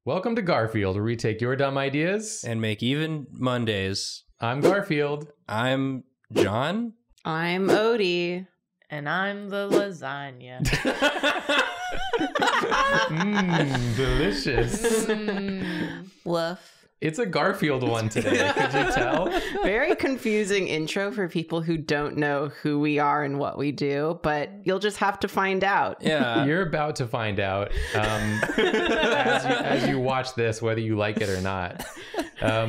Welcome to Garfield, where we take your dumb ideas and make even Mondays. I'm Garfield. I'm John. I'm Odie. And I'm the lasagna. Delicious. Woof. It's a Garfield one today. Could you tell? Very confusing intro for people who don't know who we are and what we do, but you'll just have to find out. Yeah. You're about to find out as you watch this, whether you like it or not.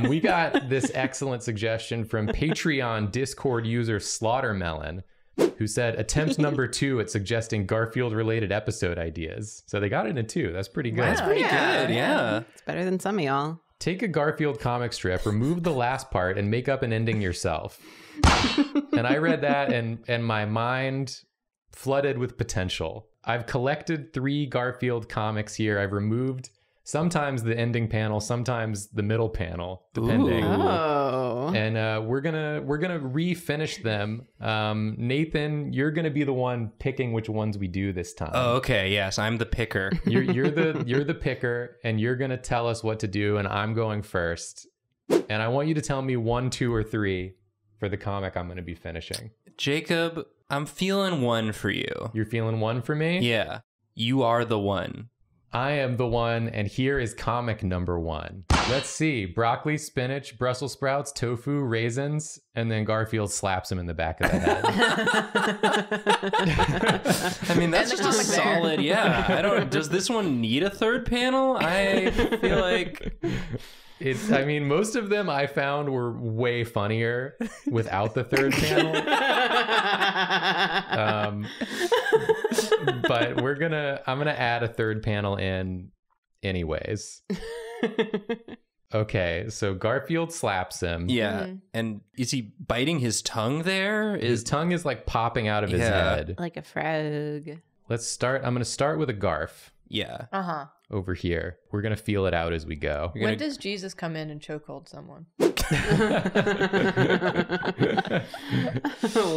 We got this excellent suggestion from Patreon Discord user Slaughtermelon, who said attempt number 2 at suggesting Garfield-related episode ideas. So they got it in 2. That's pretty good. That's pretty good, yeah. It's better than some of y'all. Take a Garfield comic strip, remove the last part, and make up an ending yourself. And I read that, and my mind flooded with potential. I've collected 3 Garfield comics here. I've removed sometimes the ending panel, sometimes the middle panel, depending. Ooh. Oh. And we're gonna refinish them. Nathan, you're gonna be the one picking which ones we do this time. Oh, okay. Yes, I'm the picker. You're the picker, and you're gonna tell us what to do, and I'm going first. And I want you to tell me 1, 2, or 3 for the comic I'm gonna be finishing. Jacob, I'm feeling 1 for you. You're feeling 1 for me? Yeah. You are the one. I am the one, and here is comic number 1. Let's see. Broccoli, spinach, Brussels sprouts, tofu, raisins, and then Garfield slaps him in the back of the head. I mean, that's And the just a comic there. solid, yeah. Does this one need a third panel? I feel like... I mean, most of them I found were way funnier without the third panel. But I'm gonna add a third panel in anyways. Okay, so Garfield slaps him. Yeah. And is he biting his tongue there? His tongue is like popping out of his Yeah. head. Like a frog. Let's start. I'm gonna start with a Garf Yeah. Uh-huh. over here. We're gonna feel it out as we go. You're When gonna- does Jesus come in and chokehold someone?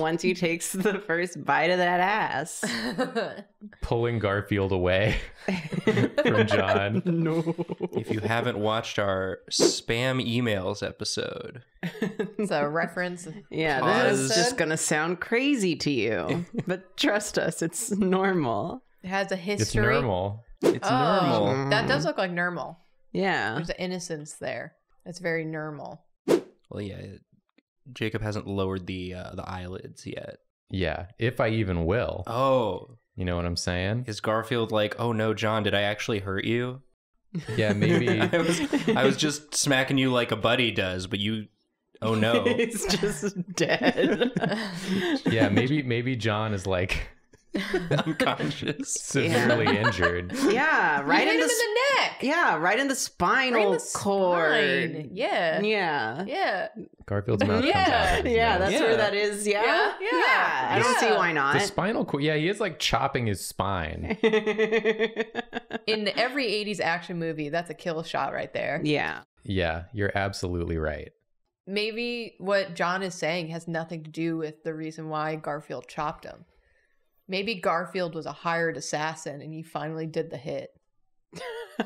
Once he takes the first bite of that ass. Pulling Garfield away from John. No. If you haven't watched our spam emails episode, It's a reference. Yeah, Pause. this is just going to sound crazy to you. But trust us, it's normal. It has a history. It's normal. it's Oh, normal. that does look like normal. Yeah. There's an innocence there. It's very normal. Well, yeah. Jacob hasn't lowered the eyelids yet. Yeah, if I even will. Oh, You know what I'm saying? is Garfield like, oh no, John, did I actually hurt you? Yeah, maybe. I was just smacking you like a buddy does, but you, oh no. He's just dead. Yeah, maybe John is like Unconscious. severely injured. Yeah, right You hit in him the in the neck. Yeah, right in the spinal Right in the cord. spine. Yeah. Yeah. Yeah. Garfield's mouth comes out. Yeah, of his Yeah, nose. that's Yeah. where that is. Yeah. Yeah. I don't see Yeah. why not. The spinal cord. Yeah, he is like chopping his spine. In every 80s action movie, that's a kill shot right there. Yeah. Yeah, you're absolutely right. Maybe what John is saying has nothing to do with the reason why Garfield chopped him. Maybe Garfield was a hired assassin and he finally did the hit.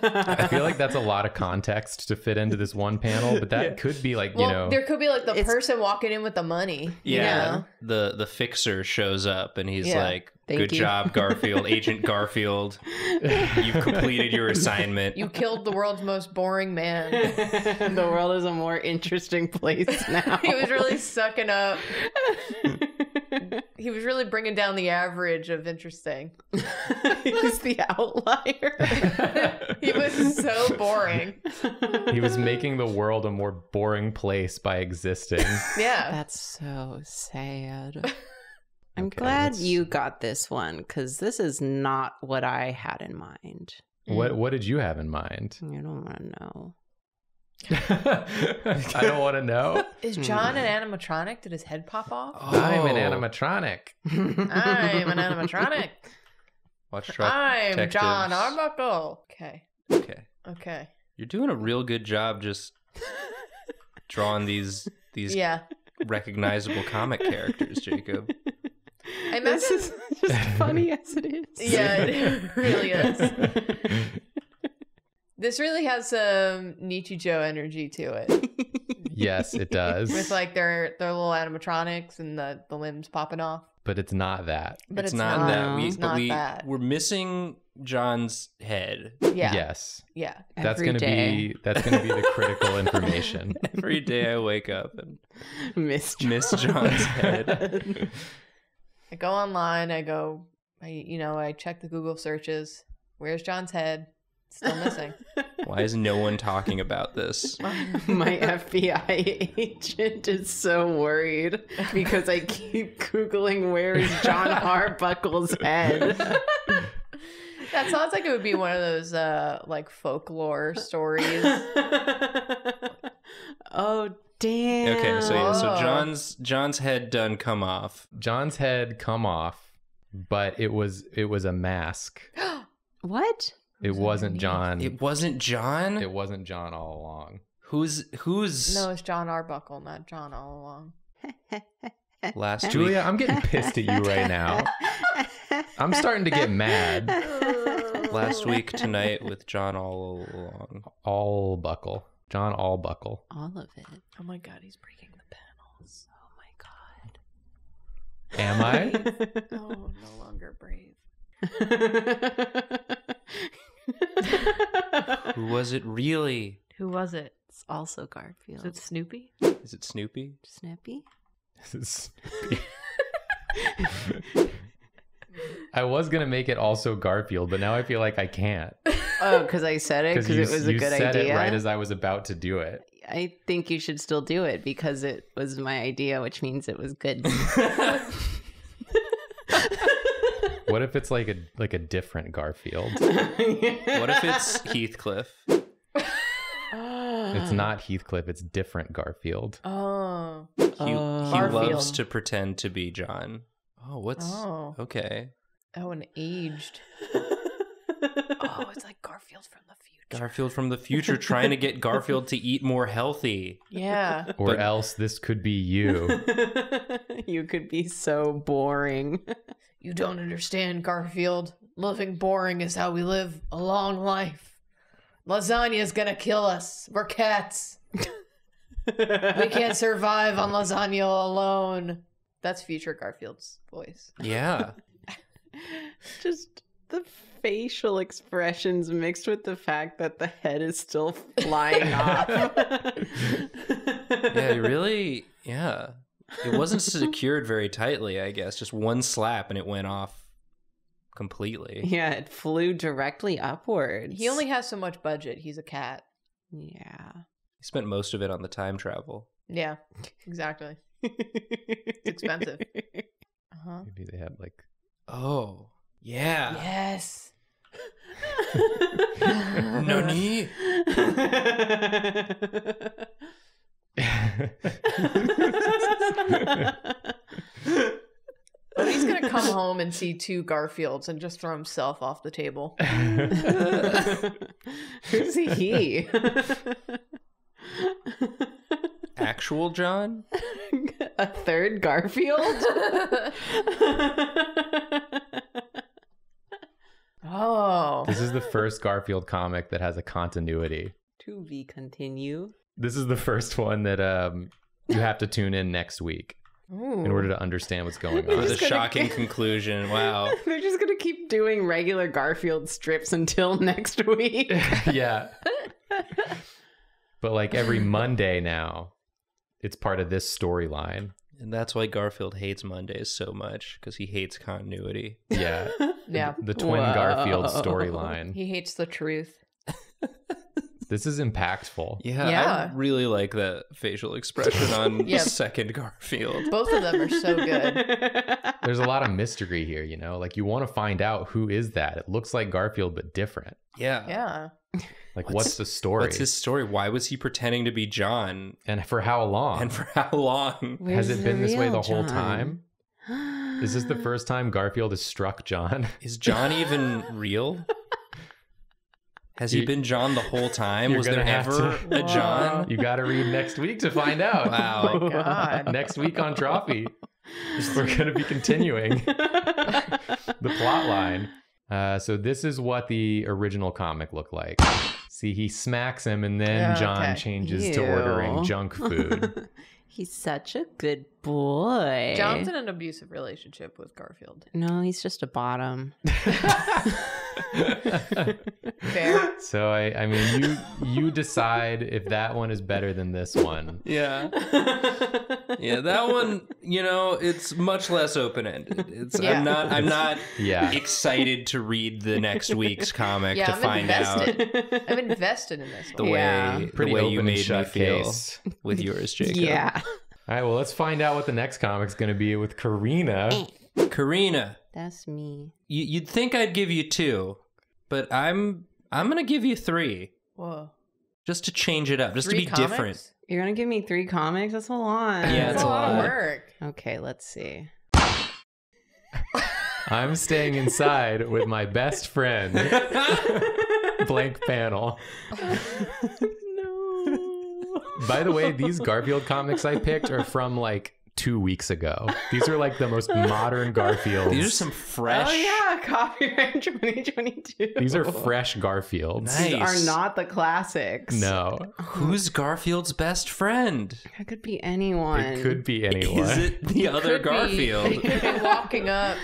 I feel like that's a lot of context to fit into this one panel, but that could be like, Well, you know, there could be like the It's- person walking in with the money. you Yeah. know? The fixer shows up and he's Yeah. like, Thank good you. job, Garfield, Agent Garfield. You've completed your assignment. You killed the world's most boring man. The world is a more interesting place now. He was really sucking up. He was really bringing down the average of interesting. He's the outlier. He was so boring. he was making the world a more boring place by existing. Yeah. That's so sad. I'm Okay, glad let's- you got this one because this is not what I had in mind. What did you have in mind? I don't want to know. I don't want to know. Is John an animatronic? Did his head pop off? I'm an Oh. animatronic. I'm an animatronic. Watch Trump I'm Detectives. John Arbuckle. Okay. Okay. Okay. You're doing a real good job just drawing these Yeah. recognizable comic characters, Jacob. I This imagine. is just funny as it is. Yeah, it really is. This really has some Nichijou energy to it. Yes, it does. With like their little animatronics and the limbs popping off. But it's not that. But it's not that. It's not that. We're missing John's head. Yeah. Yes. Yeah. That's Every gonna day. be the critical information. Every day I wake up and Miss miss John's head. I go online. I check the Google searches. Where's John's head? Still missing. Why is no one talking about this? My FBI agent is so worried because I keep Googling where is John Arbuckle's head. That sounds like it would be one of those like folklore stories. Oh damn. Okay, so yeah, so Whoa. John's head done come off. John's head come off, but it was a mask. What? It wasn't John. It wasn't John? It wasn't John all along. Who's No, it's John Arbuckle, not John all along. last week? Julia, I'm getting pissed at you right now. I'm starting to get mad. Last week tonight with John all along. All buckle. John all buckle. All of it. Oh my god, he's breaking the panels. Oh my god. Am I? Oh, no longer brave. Who was it really? Who was it? It's also Garfield. Is it Snoopy? Is it Snoopy? Snappy? This is I was gonna make it also Garfield, but now I feel like I can't Oh, because I said it? Because it was a you good said idea? it right as I was about to do it. I think you should still do it because it was my idea, which means it was good. What if it's like a different Garfield? What if it's Heathcliff? It's not Heathcliff. It's different Garfield. Oh. He Garfield. loves to pretend to be John. Oh, what's... Oh. Okay. Oh, and aged. Oh, it's like Garfield from the future. Garfield from the future trying to get Garfield to eat more healthy. Yeah. Or But- else this could be you. You could be so boring. You don't understand, Garfield. Living boring is how we live a long life. Lasagna's gonna kill us. We're cats. We can't survive on lasagna alone. That's future Garfield's voice. Yeah. Just the facial expressions mixed with the fact that the head is still flying off. Yeah, really... Yeah. It wasn't secured very tightly, I guess. Just one slap and it went off completely. Yeah, it flew directly upwards. He only has so much budget. He's a cat. Yeah. He spent most of it on the time travel. Yeah, exactly. It's expensive. Uh-huh. Maybe they had like Oh. Yeah. Yes. Nani? Oh, he's gonna come home and see two Garfields and just throw himself off the table. Who's he? Actual John? A third Garfield? Oh. This is the first Garfield comic that has a continuity. To be continue. This is the first one that you have to tune in next week in order to understand what's going For on. the just gonna- shocking conclusion. Wow. They're just gonna keep doing regular Garfield strips until next week. Yeah. But like every Monday now, it's part of this storyline. And that's why Garfield hates Mondays so much, because he hates continuity. Yeah. Yeah. The twin Whoa. Garfield storyline. He hates the truth. This is impactful. Yeah, Yeah. I really like that facial expression on Yeah. the second Garfield. Both of them are so good. There's a lot of mystery here, you know? Like you want to find out who is that. It looks like Garfield but different. Yeah. Yeah. Like what's the story? What's his story? Why was he pretending to be John? And for how long? And for how long? Has it been this way the whole John? time? Is this the first time Garfield has struck John? Is John even real? Has he been John the whole time? You're Was there gonna have ever to- a John? You got to read next week to find out. Wow. Oh my God. Next week on Drawfee, we're going to be continuing the plot line. So this is what the original comic looked like. See, he smacks him, and then John Okay. changes to ordering junk food. He's such a good boy. John's in an abusive relationship with Garfield. No, he's just a bottom. Fair. So I mean, you decide if that one is better than this one. Yeah. Yeah, that one, you know, it's much less open-ended. It's Yeah. I'm not Yeah. excited to read the next week's comic Yeah, to I'm find out invested. I'm invested in this the one. Yeah. way Pretty the way open you and made me shut feel case. with yours, Jacob. Yeah. All right, well, let's find out what the next comic's going to be with Karina. Karina, That's me. you'd think I'd give you 2, but I'm gonna give you 3 Whoa. just to change it up, just 3 to be comics? different. You're going to give me 3 comics? That's a lot. Yeah, That's it's a a lot of lot. work. Okay, let's see. I'm staying inside with my best friend. Blank panel. No. By the way, these Garfield comics I picked are from like 2 weeks ago. These are like the most modern Garfields. These are some fresh. Oh, yeah. Copyright 2022. These are fresh Garfields. Nice. These are not the classics. No, Who's Garfield's best friend? It could be anyone. it could be anyone. Is it the other Could Garfield? Be, could be walking up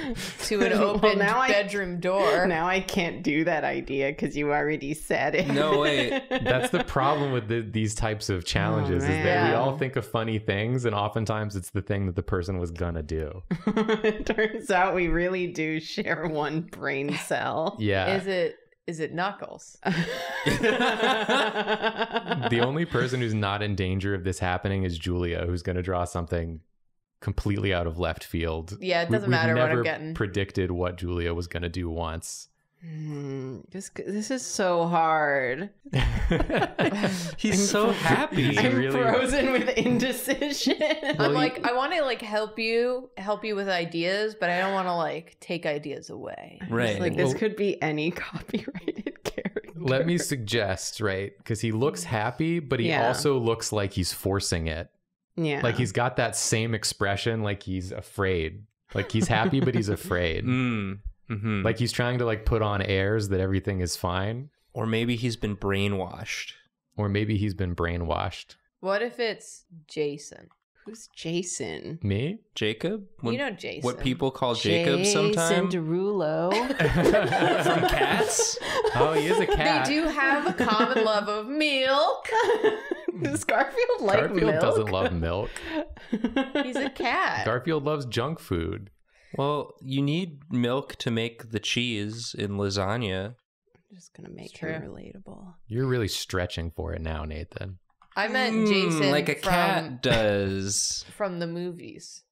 to an Well, open now I- bedroom door. Now I can't do that idea because you already said it. No, wait. That's the problem with these types of challenges is that we man. all think of funny things, and oftentimes it's the thing that the person was gonna do. It turns out we really do share one brain cell. Yeah. Is it Knuckles? The only person who's not in danger of this happening is Julia, who's gonna draw something completely out of left field. Yeah, it doesn't We've matter what never I'm getting. predicted what Julia was gonna do once. This is so hard. He's so happy. I'm really- frozen with indecision. I'm like, I want to like help you with ideas, but I don't want to like take ideas away. Right. Like this Well- could be any copyrighted character. Let me suggest, right? Because he looks happy, but he Yeah. also looks like he's forcing it. Yeah. Like he's got that same expression, like he's afraid. Like he's happy, but he's afraid. Mm-hmm. Like he's trying to like put on airs that everything is fine. Or maybe he's been brainwashed. Or maybe he's been brainwashed. What if it's Jason? Who's Jason? Me? Jacob? You know Jason. What people call Jacob sometime? Jason Derulo. From Cats? Oh, he is a They cat. do have a common love of milk. Does Garfield like Garfield milk? doesn't love milk. He's a cat. Garfield loves junk food. Well, you need milk to make the cheese in lasagna. I'm just gonna make It's him true. relatable. You're really stretching for it now, Nathan. I meant Jason like a from, cat does. from the movies.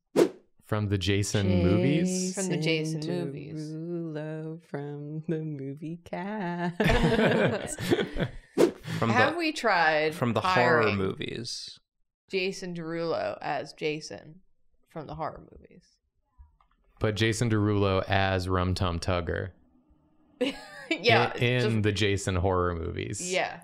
From the Jason movies? From the Jason movies. Derulo from the movie Cat. Have we tried From the horror hiring movies. Jason Derulo as Jason from the horror movies? But Jason Derulo as Rum Tum Tugger. Yeah. In the Jason horror movies. Yeah.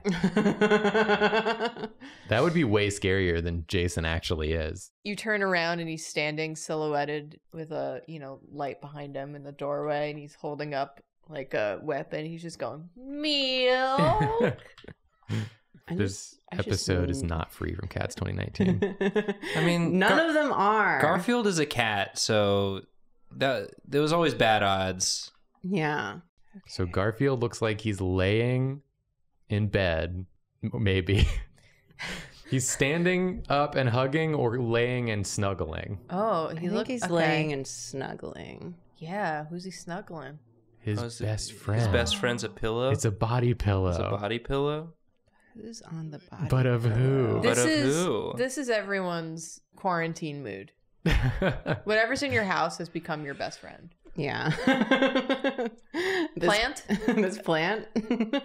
That would be way scarier than Jason actually is. You turn around and he's standing silhouetted with a, light behind him in the doorway, and he's holding up like a weapon. He's just going, meal. This episode is not free from Cats 2019. I mean, none of them are. Garfield is a cat, so there was always bad odds. Yeah. So Garfield looks like he's laying in bed, maybe. He's standing up and hugging, or laying and snuggling. Oh, I he think looks he's laying and snuggling. Yeah, who's he snuggling? His Oh, is it- best friend. His best friend's a pillow. It's a body pillow. It's a body pillow. Who's on the body? But of who? But This of is who? this is everyone's quarantine mood. Whatever's in your house has become your best friend. Yeah. Plant? This plant You're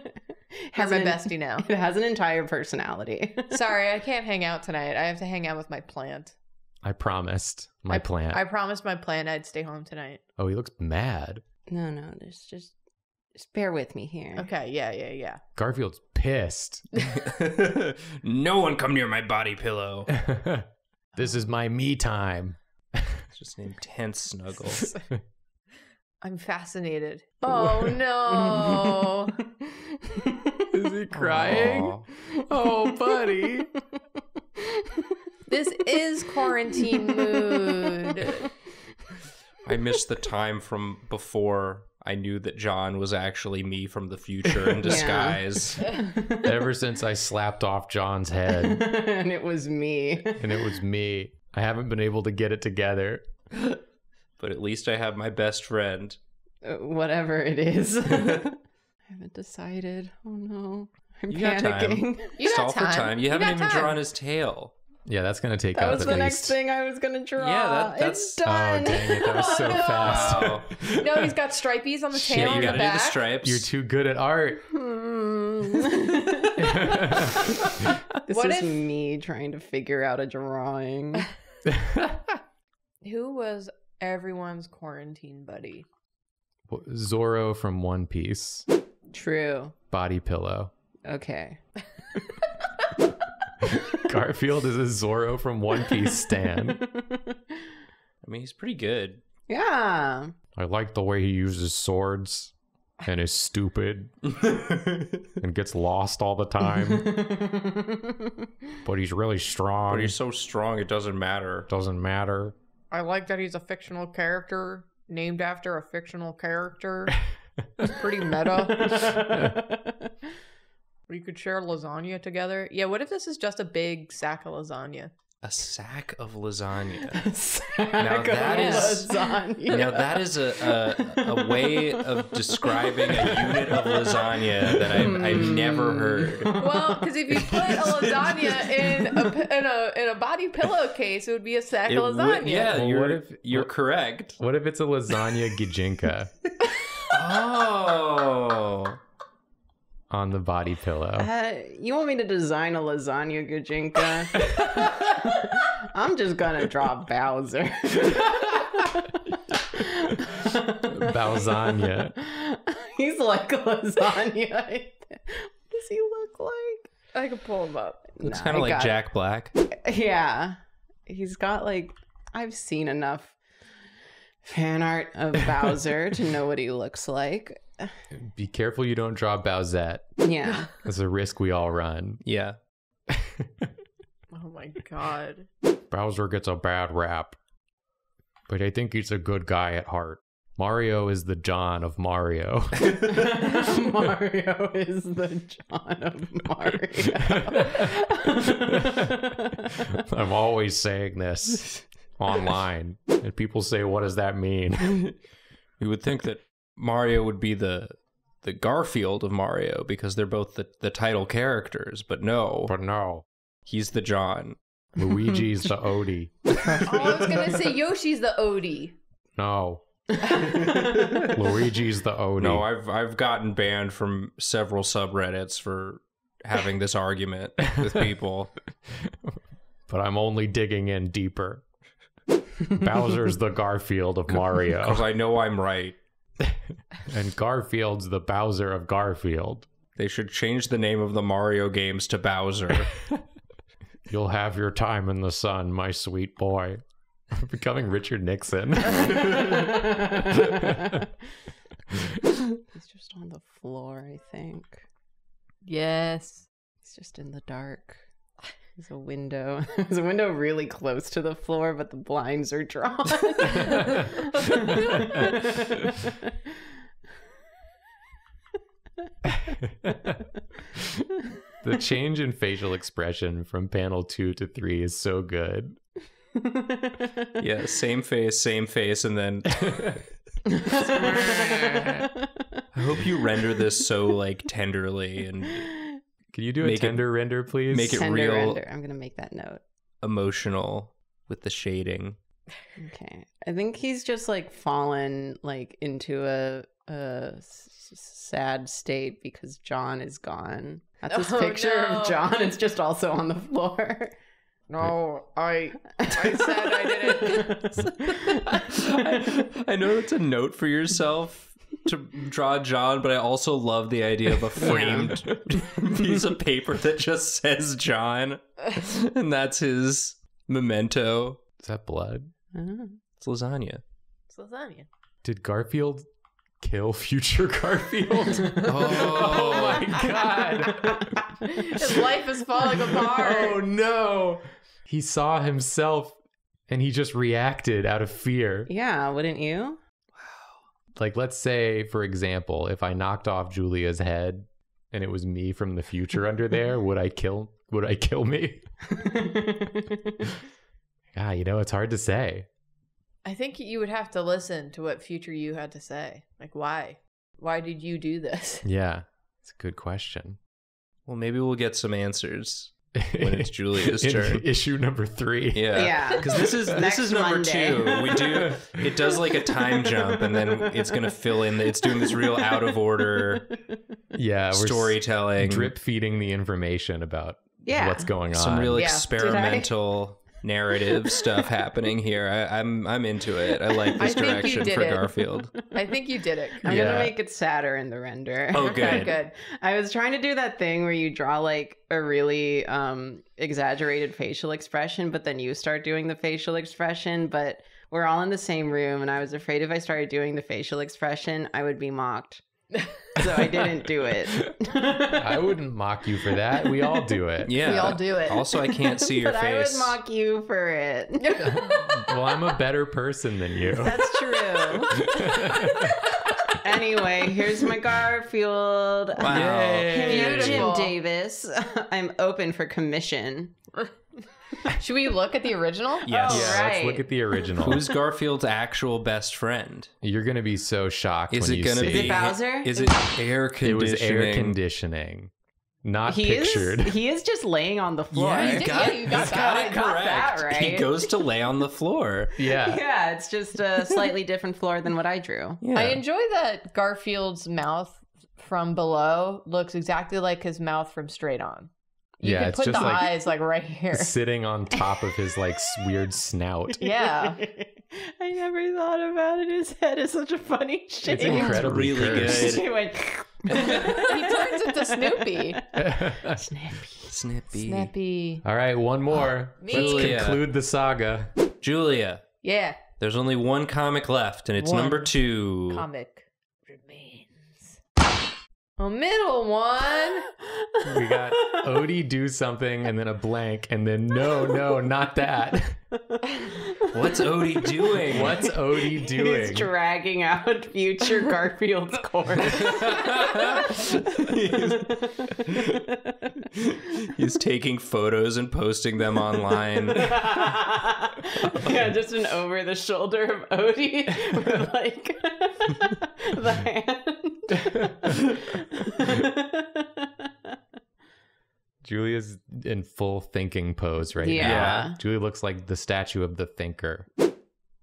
has my an- bestie now. It has an entire personality. Sorry, I can't hang out tonight. I have to hang out with my plant. I promised my plant. I promised my plant I'd stay home tonight. Oh, he looks mad. No, there's just bear with me here. Okay, yeah. Garfield's pissed. No one come near my body pillow. This is my me time. It's just an intense snuggle. I'm fascinated. Oh no. Is he crying? Aw. Oh, buddy. This is quarantine mood. I miss the time from before I knew that John was actually me from the future in disguise. Ever since I slapped off John's head, And it was me. and it was me. I haven't been able to get it together. But at least I have my best friend. Whatever it is. I haven't decided. Oh no. I'm You got time. panicking. You Stall got for time. time. You haven't even drawn his tail. Yeah, that's gonna take That up was at the next least. thing I was gonna draw. Yeah, that's- It's Oh done. dang it! That was so Oh, no. fast. Wow. No, he's got stripies on the tail Yeah, and you the gotta do the back. stripes. You're too good at art. This What is if- me trying to figure out a drawing. Who was everyone's quarantine buddy? Zorro from One Piece. True. Body pillow. Okay. Garfield is a Zorro from One Piece stan. I mean, he's pretty good. Yeah. I like the way he uses swords and is stupid and gets lost all the time. But he's really strong. But he's so strong, it doesn't matter. Doesn't matter. I like that he's a fictional character named after a fictional character. It's pretty meta. We could share lasagna together. Yeah, what if this is just a big sack of lasagna? A sack of lasagna. Now that is- lasagna. Now that is a way of describing a unit of lasagna that I've never heard. Well, because if you put a lasagna in a body pillowcase, it would be a sack It of would- lasagna. yeah, Well, you're correct. What if it's a lasagna gijinka Oh. on the body pillow? You want me to design a lasagna gajinka? I'm just gonna draw Bowser. Balzania. He's like a lasagna. What does he look like? I could pull him up. Looks Nah, kind of I like got- Jack Black. Yeah. He's got like, I've seen enough fan art of Bowser to know what he looks like. Be careful you don't draw Bowsette. Yeah. That's a risk we all run. Yeah. Oh my god. Bowser gets a bad rap, but I think he's a good guy at heart. Mario is the John of Mario. Mario is the John of Mario. I'm always saying this online, and people say, "What does that mean?" You would think that Mario would be the Garfield of Mario because they're both the title characters, but no, But no, he's the John. Luigi's the Odie. Oh, I was gonna say Yoshi's the Odie. No, Luigi's the Odie. No, I've gotten banned from several subreddits for having this argument with people. But I'm only digging in deeper. Bowser's the Garfield of Because Mario, I know I'm right. and Garfield's the Bowser of Garfield. They should change the name of the Mario games to Bowser. You'll have your time in the sun, my sweet boy. I'm becoming Richard Nixon. He's just on the floor, I think. Yes. He's just in the dark. There's a window. There's a window really close to the floor, but the blinds are drawn. The change in facial expression from panel 2 to 3 is so good. Yeah, same face, and then I hope you render this so like tenderly and Can you do a Make it- tender render, please? make it Tender real render. I'm gonna make that note. emotional with the shading. Okay. I think he's just like fallen like into a sad state because John is gone. That's his Oh, picture no. of John. It's just also on the floor. No, I said I didn't. I know that's a note for yourself to draw John, but I also love the idea of a framed piece of paper that just says John, and that's his memento. Is that blood? Oh. It's lasagna. It's lasagna. Did Garfield kill future Garfield. Oh my god. His life is falling apart. Oh no. He saw himself and he just reacted out of fear. Yeah, wouldn't you? Like, let's say, for example, if I knocked off Julia's head and it was me from the future under there, would I kill me? It's hard to say. I think you would have to listen to what future you had to say. Like, why? Why did you do this? Yeah, it's a good question. Well, maybe we'll get some answers when it's Julia's turn. Issue number 3. Yeah. Because this is number Monday. 2. It does like a time jump, and then it's gonna fill in. It's doing this real out of order We're storytelling, drip feeding the information about what's going on. some real Yeah. experimental narrative stuff happening here. I'm into it. I like this I think you direction did for it. Garfield. I think you did it. I'm Yeah. gonna make it sadder in the render. Oh, good. Good. I was trying to do that thing where you draw like a really exaggerated facial expression, but then you start doing the facial expression, but we're all in the same room, and I was afraid if I started doing the facial expression, I would be mocked. So I didn't do it. I wouldn't mock you for that. We all do it. Yeah, We all do it. Also, I can't see your But face. I would mock you for it. Well, I'm a better person than you. That's true. Anyway, here's my Garfield. Wow. Yay. Jim Beautiful. Davis. I'm open for commission. Should we look at the original? Yes. Oh, Yeah, let's right. look at the original. Who's Garfield's actual best friend? You're gonna be so shocked Is when it you gonna see. Is it Bowser? Is it air It conditioning? was air conditioning, not He pictured. he is just laying on the floor. Yeah, You got he's it got it got that correct. right. He goes to lay on the floor. Yeah. Yeah, it's just a slightly different floor than what I drew. Yeah. I enjoy that Garfield's mouth from below looks exactly like his mouth from straight on. You Yeah, can it's put just the like eyes like right here. Sitting on top of his like weird snout. Yeah. I never thought about it. His head is such a funny shape. It's incredibly really cursed. He went, He turns into Snoopy. Snippy. Snappy. All right, one more. Me. Let's Julia. conclude the saga. Julia, Yeah. there's only one comic left, and it's One number 2. Comic remains. A middle one. We got Odie do something and then a blank and then no, not that. What's Odie doing? What's Odie doing? He's dragging out future Garfield's corpse. He's taking photos and posting them online. Yeah, just an over the shoulder of Odie with like the hand. Julia's in full thinking pose right Yeah. now. Julia looks like the statue of the thinker.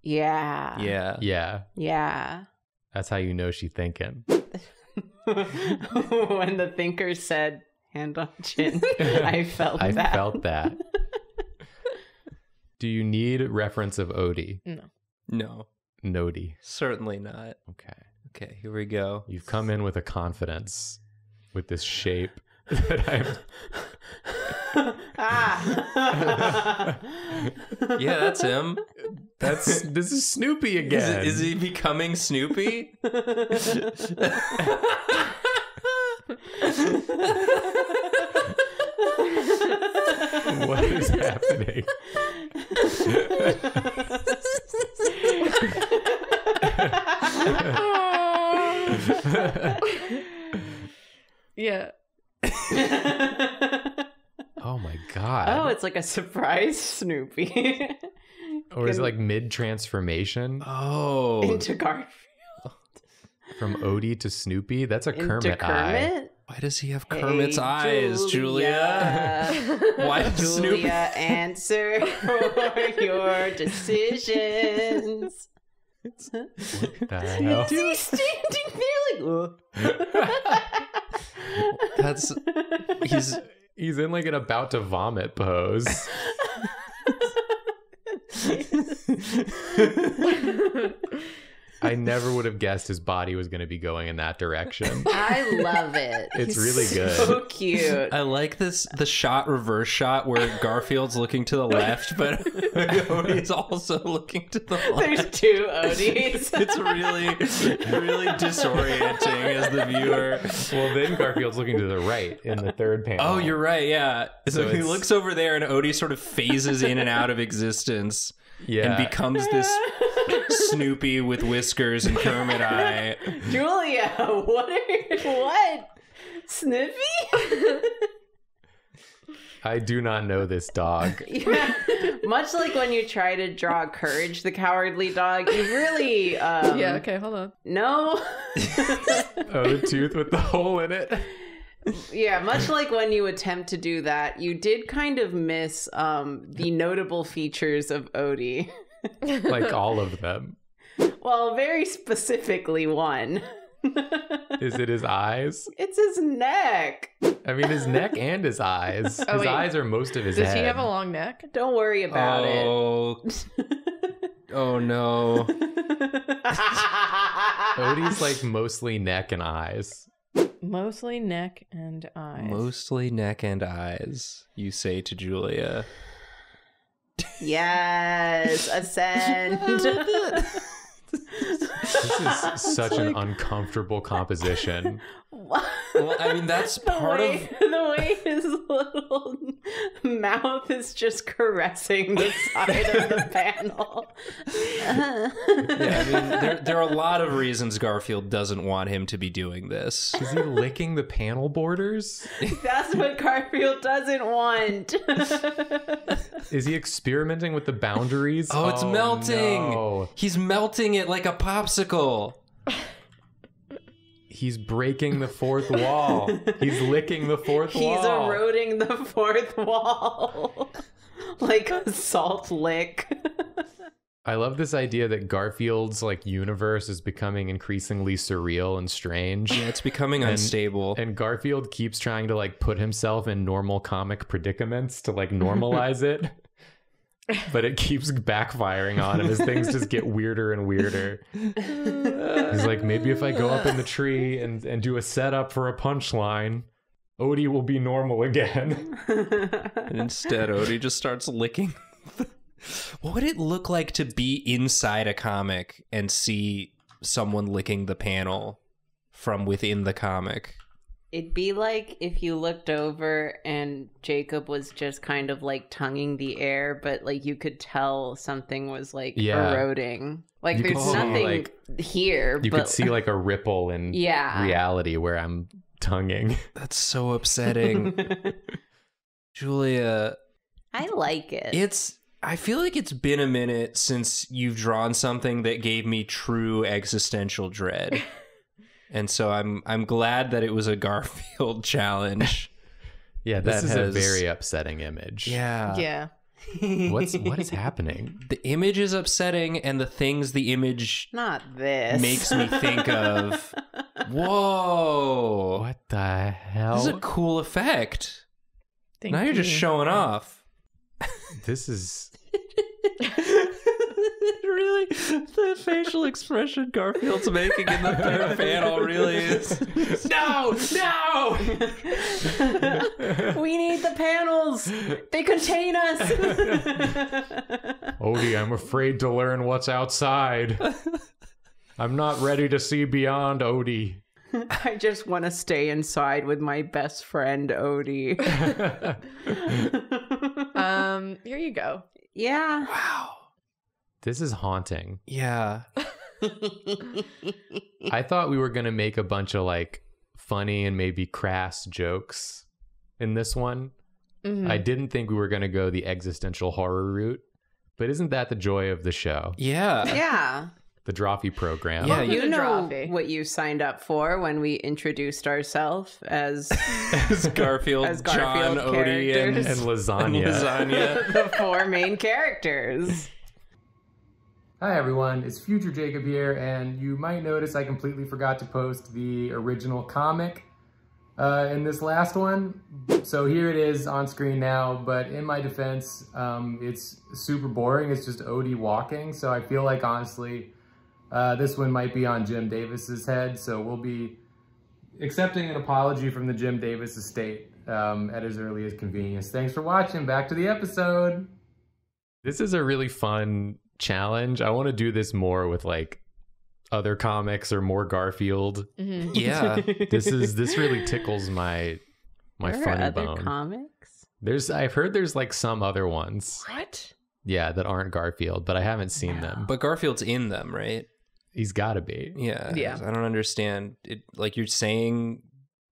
Yeah. Yeah. Yeah, Yeah. that's how you know she's thinking. When the thinker said hand on chin, I felt I that. felt that. Do you need reference of Odie? No, Nodie. certainly not. Okay. Okay, here we go. You've come in with a confidence with this shape that I'm... Ah. Yeah, that's him. This is Snoopy again. Is he becoming Snoopy? What is happening? Yeah. Oh my god. Oh, it's like a surprise Snoopy Or is it like mid-transformation Oh. into Garfield. from Odie to Snoopy? That's a Into Kermit eye. Kermit? Why does he have Kermit's Hey, eyes, Julia? Why does Snoopy? Julia, answer for your decisions. The hell? He's standing there like, That's He's in like an about to vomit pose. I never would have guessed his body was going to be going in that direction. I love it. It's He's really good. So cute. I like the reverse shot where Garfield's looking to the left, but Odie's also looking to the left. There's two Odies. It's really disorienting as the viewer. Well, then Garfield's looking to the right in the third panel. Oh, you're right. Yeah. So he it's- looks over there, and Odie sort of phases in and out of existence. Yeah. And becomes this Snoopy with whiskers and Kermit eye. Julia, what? Sniffy? I do not know this dog. Yeah. Much like when you try to draw Courage the Cowardly Dog, you really Yeah, okay, hold on. no. Oh, the tooth with the hole in it. Yeah, much like when you attempt to do that, you did kind of miss the notable features of Odie. Like all of them. Well, very specifically one. Is it his eyes? It's his neck. I mean, his neck and his eyes. Oh, His wait. eyes are most of his Does head. he have a long neck? Don't worry about Oh no. Odie's like mostly neck and eyes. Mostly neck and eyes. Mostly neck and eyes, you say to Julia. it. Yes, ascend. This is such an uncomfortable composition. What? Well, I mean, that's part of... the way his little mouth is just caressing the side of the panel. Yeah, I mean, there are a lot of reasons Garfield doesn't want him to be doing this. Is he licking the panel borders? That's what Garfield doesn't want. Is he experimenting with the boundaries? Oh, it's melting! No. He's melting it like a popsicle. He's breaking the fourth wall. He's licking the fourth wall. He's eroding the fourth wall like a salt lick. I love this idea that Garfield's like universe is becoming increasingly surreal and strange. Yeah, it's becoming unstable. And Garfield keeps trying to like put himself in normal comic predicaments to like normalize it. But it keeps backfiring on him as things just get weirder and weirder. He's like, maybe if I go up in the tree and do a setup for a punchline, Odie will be normal again. And instead, Odie just starts licking. What would it look like to be inside a comic and see someone licking the panel from within the comic? It'd be like if you looked over and Jacob was just kind of like tonguing the air, but like you could tell something was like eroding. Like You there's could see, nothing like- here. You but could see like a ripple in Yeah. reality where I'm tonguing. That's so upsetting. Julia, I like it. I feel like it's been a minute since you've drawn something that gave me true existential dread. And so I'm glad that it was a Garfield challenge. Yeah, this That is has- a very upsetting image. Yeah. Yeah. What is happening? The image is upsetting, and the things the image Not this. makes me think of. Whoa. What the hell? This is a cool effect. Thank Now you're just you. showing off. This is Really, the facial expression Garfield's making in the third panel really is. No! We need the panels. They contain us. Odie, I'm afraid to learn what's outside. I'm not ready to see beyond, Odie. I just want to stay inside with my best friend Odie. Here you go. Yeah. Wow. This is haunting. Yeah. I thought we were going to make a bunch of like funny and maybe crass jokes in this one. Mhm. I didn't think we were going to go the existential horror route, but isn't that the joy of the show? Yeah. Yeah. The Drawfee program. Yeah, You The know Drawfee. what you signed up for when we introduced ourselves as As Garfield, As Garfield John, Odie, and characters. And lasagna. lasagna. the four main characters. Hi everyone, it's Future Jacob here, and you might notice I completely forgot to post the original comic in this last one. So here it is on screen now, but in my defense, it's super boring. It's just Odie walking, so I feel like honestly, This one might be on Jim Davis's head, so we'll be accepting an apology from the Jim Davis estate at his earliest convenience. Thanks for watching. Back to the episode. This is a really fun challenge. I want to do this more with like other comics or more Garfield. Mm-hmm. Yeah. This really tickles my There are funny other bone. comics? I've heard there's like some other ones. What? Yeah, that aren't Garfield, but I haven't seen them. But Garfield's in them, right? He's got to be. Yeah. Yeah. I don't understand it. Like you're saying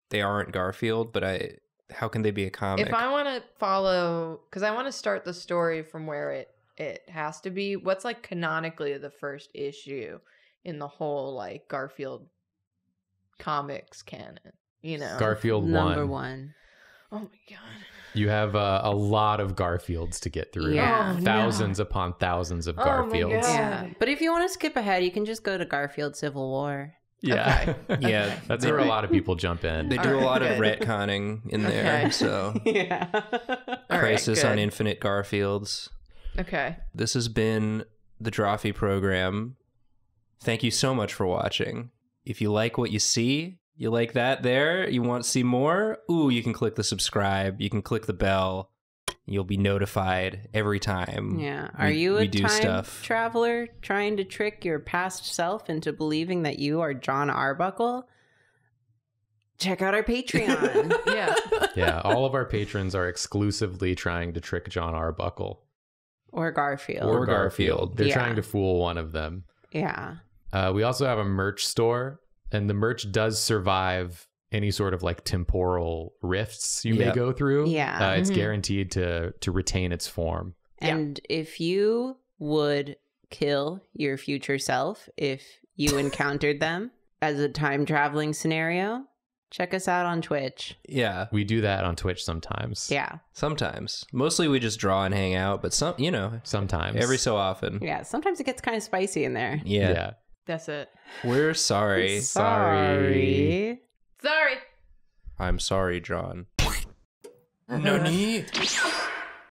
they aren't Garfield, but how can they be a comic? If I want to follow, because I want to start the story from where it has to be, what's like canonically the first issue in the whole like Garfield comics canon, you know? Garfield Number 1. one. Oh my god. You have a lot of Garfields to get through. Yeah. Oh, Thousands upon thousands of Oh my Garfields. God. Yeah. But if you want to skip ahead, you can just go to Garfield Civil War. Yeah. yeah. That's where a lot of people jump in. They do a Alright, lot of good. retconning in there. Okay. So Yeah. All Crisis right, on good. Infinite Garfields. Okay. This has been the Drawfee program. Thank you so much for watching. If you like what you see, you like that there, you want to see more, you can click the subscribe, you can click the bell. You'll be notified every time. Yeah. Are you a we do time stuff. traveler trying to trick your past self into believing that you are John Arbuckle? Check out our Patreon. Yeah. Yeah, all of our patrons are exclusively trying to trick John Arbuckle. Or Garfield. Or Garfield. They're Yeah. trying to fool one of them. Yeah. We also have a merch store, and the merch does survive any sort of like temporal rifts you may Yep. go through. Yeah. It's Mhm. guaranteed to retain its form. And if you would kill your future self if you encountered them as a time traveling scenario, check us out on Twitch. Yeah, We do that on Twitch sometimes. Yeah. sometimes. Mostly we just draw and hang out, but Sometimes. every so often. Yeah. Sometimes it gets kind of spicy in there. Yeah. That's it. We're sorry. Sorry. Sorry. I'm sorry, John. Nani?